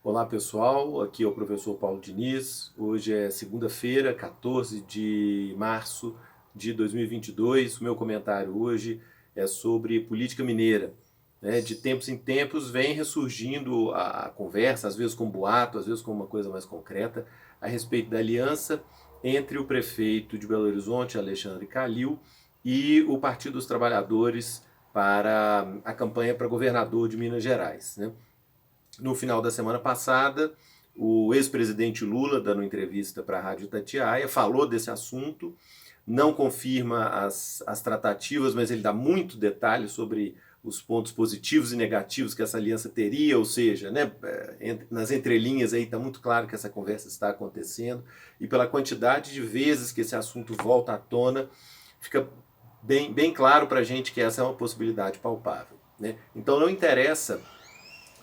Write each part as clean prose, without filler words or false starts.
Olá pessoal, aqui é o professor Paulo Diniz. Hoje é segunda-feira, 14 de março de 2022. O meu comentário hoje é sobre política mineira. De tempos em tempos vem ressurgindo a conversa, às vezes com boato, às vezes com uma coisa mais concreta, a respeito da aliança entre o prefeito de Belo Horizonte, Alexandre Calil, e o Partido dos Trabalhadores para a campanha para governador de Minas Gerais. No final da semana passada, o ex-presidente Lula, dando entrevista para a Rádio Itatiaia, falou desse assunto, não confirma as tratativas, mas ele dá muito detalhe sobre os pontos positivos e negativos que essa aliança teria, ou seja, nas entrelinhas aí está muito claro que essa conversa está acontecendo, e pela quantidade de vezes que esse assunto volta à tona, fica bem claro para a gente que essa é uma possibilidade palpável. Então não interessa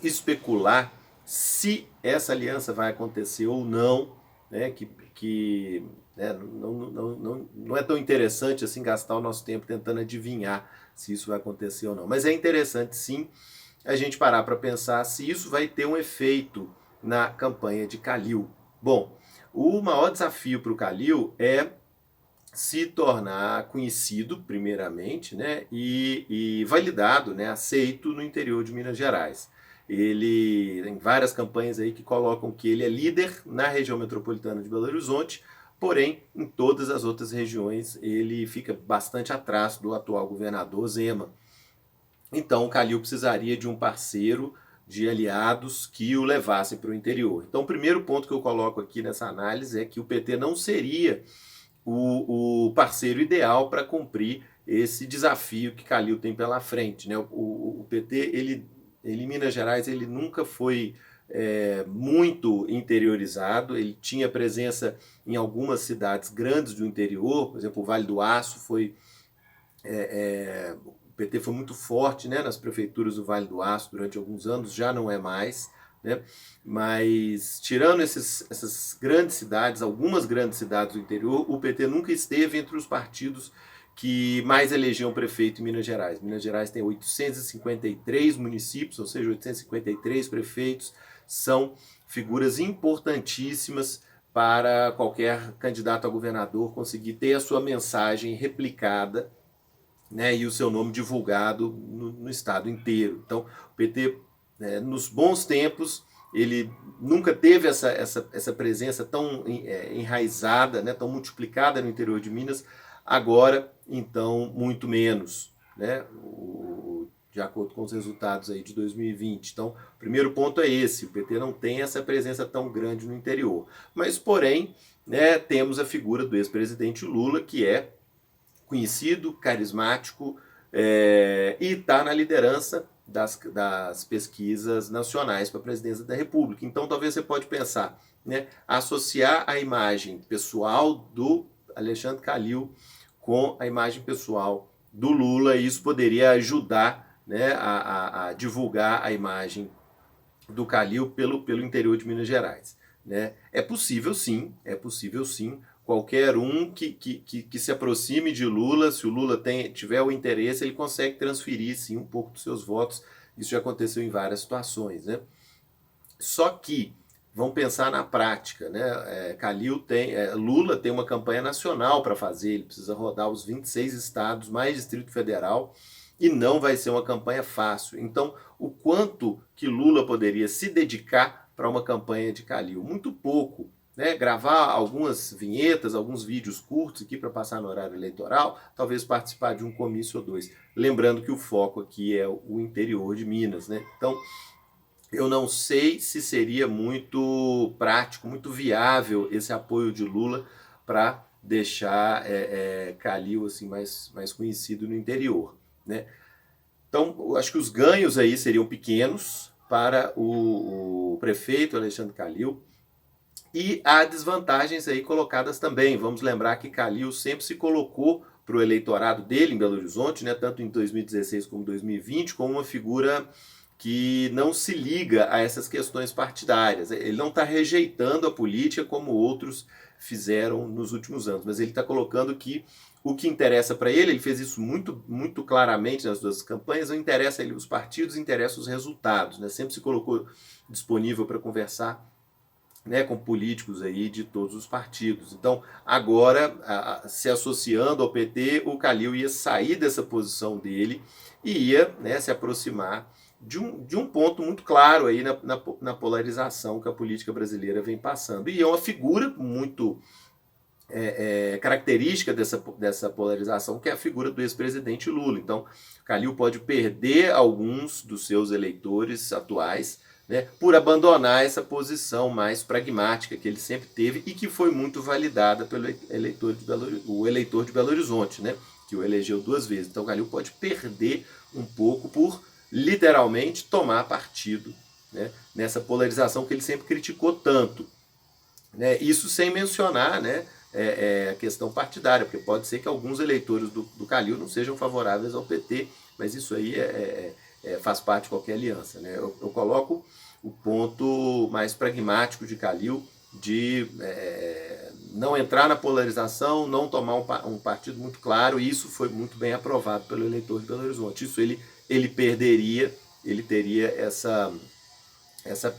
especular se essa aliança vai acontecer ou não, não é tão interessante assim gastar o nosso tempo tentando adivinhar se isso vai acontecer ou não. Mas é interessante sim a gente parar para pensar se isso vai ter um efeito na campanha de Calil. Bom, o maior desafio para o Calil é se tornar conhecido, primeiramente, e validado, aceito no interior de Minas Gerais. Ele tem várias campanhas aí que colocam que ele é líder na região metropolitana de Belo Horizonte, porém, em todas as outras regiões, ele fica bastante atrás do atual governador Zema. Então, o Calil precisaria de um parceiro, de aliados que o levassem para o interior. Então, o primeiro ponto que eu coloco aqui nessa análise é que o PT não seria o parceiro ideal para cumprir esse desafio que Calil tem pela frente. O PT, ele em Minas Gerais, ele nunca foi muito interiorizado, ele tinha presença em algumas cidades grandes do interior, por exemplo, o Vale do Aço foi... o PT foi muito forte nas prefeituras do Vale do Aço durante alguns anos, já não é mais. Mas tirando essas grandes cidades, algumas grandes cidades do interior, o PT nunca esteve entre os partidos que mais elegiam prefeito em Minas Gerais. Minas Gerais tem 853 municípios, ou seja, 853 prefeitos, são figuras importantíssimas para qualquer candidato a governador conseguir ter a sua mensagem replicada, e o seu nome divulgado no estado inteiro. Então, o PT, nos bons tempos, ele nunca teve essa presença tão enraizada, tão multiplicada no interior de Minas. Agora, então, muito menos, de acordo com os resultados aí de 2020. Então, o primeiro ponto é esse: o PT não tem essa presença tão grande no interior. Mas, porém, temos a figura do ex-presidente Lula, que é conhecido, carismático, e está na liderança das pesquisas nacionais para a presidência da República. Então, talvez você pode pensar, associar a imagem pessoal do Alexandre Calil com a imagem pessoal do Lula, e isso poderia ajudar a divulgar a imagem do Calil pelo interior de Minas Gerais. É possível sim, qualquer um que se aproxime de Lula, se o Lula tiver o interesse, ele consegue transferir sim um pouco dos seus votos. Isso já aconteceu em várias situações. Só que, vamos pensar na prática, Lula tem uma campanha nacional para fazer, ele precisa rodar os 26 estados, mais Distrito Federal, e não vai ser uma campanha fácil. Então, o quanto que Lula poderia se dedicar para uma campanha de Calil? Muito pouco. Gravar algumas vinhetas, alguns vídeos curtos aqui para passar no horário eleitoral, talvez participar de um comício ou dois. Lembrando que o foco aqui é o interior de Minas. Então, eu não sei se seria muito prático, muito viável esse apoio de Lula para deixar Calil assim, mais conhecido no interior. Então, acho que os ganhos aí seriam pequenos para o prefeito Alexandre Calil, e há desvantagens aí colocadas também. Vamos lembrar que Calil sempre se colocou para o eleitorado dele em Belo Horizonte, tanto em 2016 como 2020, como uma figura que não se liga a essas questões partidárias. Ele não está rejeitando a política como outros fizeram nos últimos anos, mas ele está colocando que o que interessa para ele fez isso muito, muito claramente nas duas campanhas, não interessa ele os partidos, interessa os resultados, né? Sempre se colocou disponível para conversar, né, com políticos aí de todos os partidos. Então, agora, se associando ao PT, o Calil ia sair dessa posição dele e ia, né, se aproximar de um ponto muito claro aí na polarização que a política brasileira vem passando. E é uma figura muito característica dessa polarização, que é a figura do ex-presidente Lula. Então, Calil pode perder alguns dos seus eleitores atuais, né, por abandonar essa posição mais pragmática que ele sempre teve e que foi muito validada pelo eleitor de Belo Horizonte, né, que o elegeu 2 vezes. Então, Calil pode perder um pouco por, literalmente, tomar partido, né, nessa polarização que ele sempre criticou tanto. Né, isso sem mencionar, né, a questão partidária, porque pode ser que alguns eleitores do Calil não sejam favoráveis ao PT, mas isso aí faz parte de qualquer aliança. Né? Eu coloco o ponto mais pragmático de Calil, de não entrar na polarização, não tomar um partido muito claro, e isso foi muito bem aprovado pelo eleitor de Belo Horizonte. Isso ele perderia, ele teria essa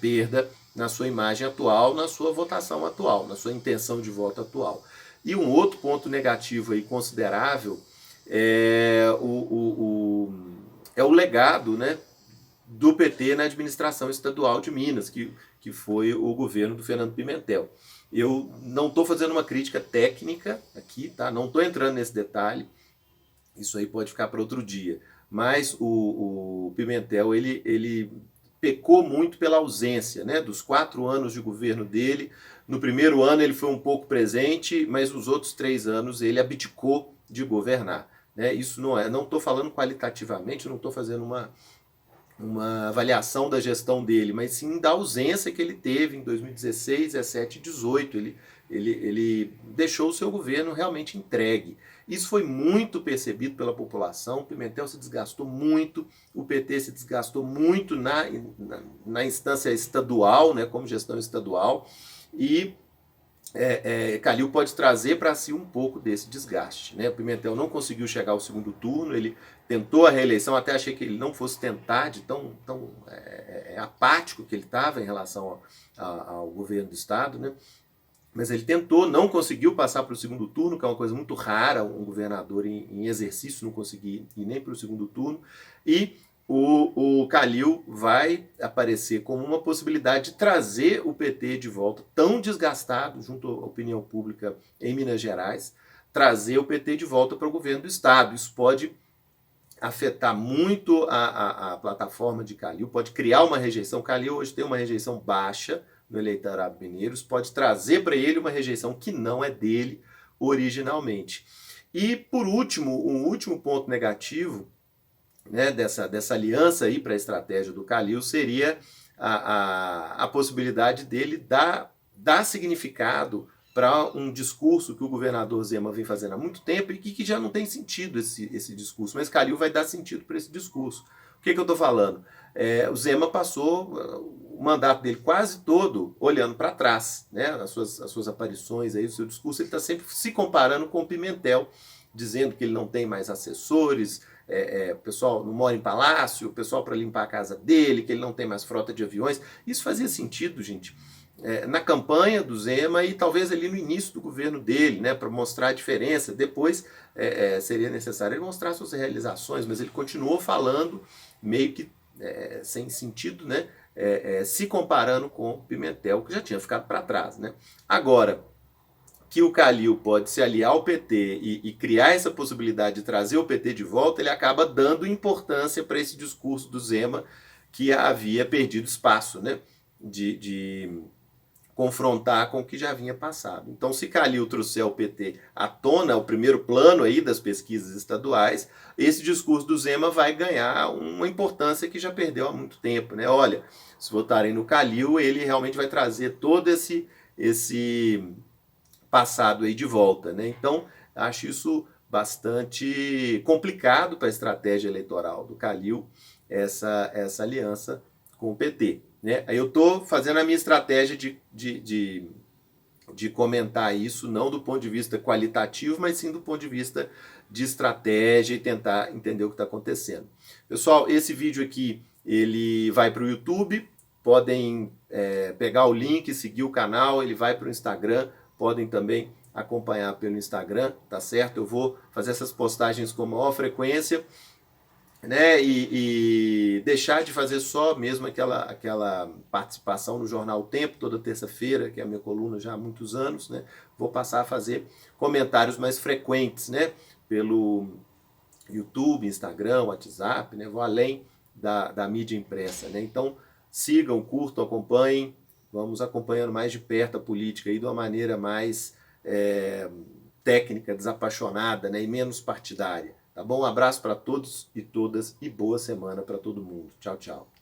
perda na sua imagem atual, na sua votação atual, na sua intenção de voto atual. E um outro ponto negativo aí considerável é o legado, né, do PT na administração estadual de Minas, que foi o governo do Fernando Pimentel. Eu não estou fazendo uma crítica técnica aqui, tá? Não estou entrando nesse detalhe, isso aí pode ficar para outro dia. Mas o Pimentel, ele pecou muito pela ausência, né? Dos 4 anos de governo dele. No primeiro ano ele foi um pouco presente, mas os outros 3 anos ele abdicou de governar. Né? Isso não estou falando qualitativamente, não estou fazendo uma avaliação da gestão dele, mas sim da ausência que ele teve em 2016, 17 e 18. Ele deixou o seu governo realmente entregue. Isso foi muito percebido pela população, o Pimentel se desgastou muito, o PT se desgastou muito na instância estadual, né, como gestão estadual, e Calil pode trazer para si um pouco desse desgaste. Né? O Pimentel não conseguiu chegar ao segundo turno, ele tentou a reeleição, até achei que ele não fosse tentar, de tão apático que ele estava em relação ao governo do Estado, né? Mas ele tentou, não conseguiu passar para o segundo turno, que é uma coisa muito rara, um governador em exercício não conseguir ir nem para o segundo turno, e o Calil vai aparecer como uma possibilidade de trazer o PT de volta, tão desgastado junto à opinião pública em Minas Gerais, trazer o PT de volta para o governo do Estado. Isso pode afetar muito a plataforma de Calil, pode criar uma rejeição. Calil hoje tem uma rejeição baixa no eleitorado mineiro, pode trazer para ele uma rejeição que não é dele originalmente. E, por último, um último ponto negativo, né, dessa aliança aí para a estratégia do Calil seria a possibilidade dele dar significado para um discurso que o governador Zema vem fazendo há muito tempo e que já não tem sentido esse discurso, mas Calil vai dar sentido para esse discurso. O que eu estou falando? O Zema passou o mandato dele quase todo olhando para trás, né? As suas aparições, aí, o seu discurso, ele está sempre se comparando com o Pimentel, dizendo que ele não tem mais assessores, o pessoal não mora em palácio, o pessoal para limpar a casa dele, que ele não tem mais frota de aviões. Isso fazia sentido, gente, na campanha do Zema e talvez ali no início do governo dele, né, para mostrar a diferença. Depois seria necessário ele mostrar suas realizações, mas ele continuou falando meio que sem sentido, né, se comparando com o Pimentel, que já tinha ficado para trás. Né? Agora, que o Calil pode se aliar ao PT e criar essa possibilidade de trazer o PT de volta, ele acaba dando importância para esse discurso do Zema, que havia perdido espaço, né, de confrontar com o que já vinha passado. Então, se Calil trouxer o PT à tona, o primeiro plano aí das pesquisas estaduais, esse discurso do Zema vai ganhar uma importância que já perdeu há muito tempo. Né? Olha, se votarem no Calil, ele realmente vai trazer todo esse passado aí de volta. Né? Então, acho isso bastante complicado para a estratégia eleitoral do Calil, essa aliança com o PT. Né? Aí eu estou fazendo a minha estratégia de de comentar isso, não do ponto de vista qualitativo, mas sim do ponto de vista de estratégia e tentar entender o que está acontecendo. Pessoal, esse vídeo aqui ele vai para o YouTube, podem pegar o link, seguir o canal, ele vai para o Instagram, podem também acompanhar pelo Instagram, tá certo? Eu vou fazer essas postagens com maior frequência, né, e deixar de fazer só mesmo aquela participação no jornal O Tempo, toda terça-feira, que é a minha coluna já há muitos anos, né, vou passar a fazer comentários mais frequentes, né, pelo YouTube, Instagram, WhatsApp, né, vou além da mídia impressa, né, então sigam, curtam, acompanhem, vamos acompanhando mais de perto a política aí de uma maneira mais técnica, desapaixonada, né, e menos partidária. Tá bom? Um abraço para todos e todas e boa semana para todo mundo. Tchau, tchau.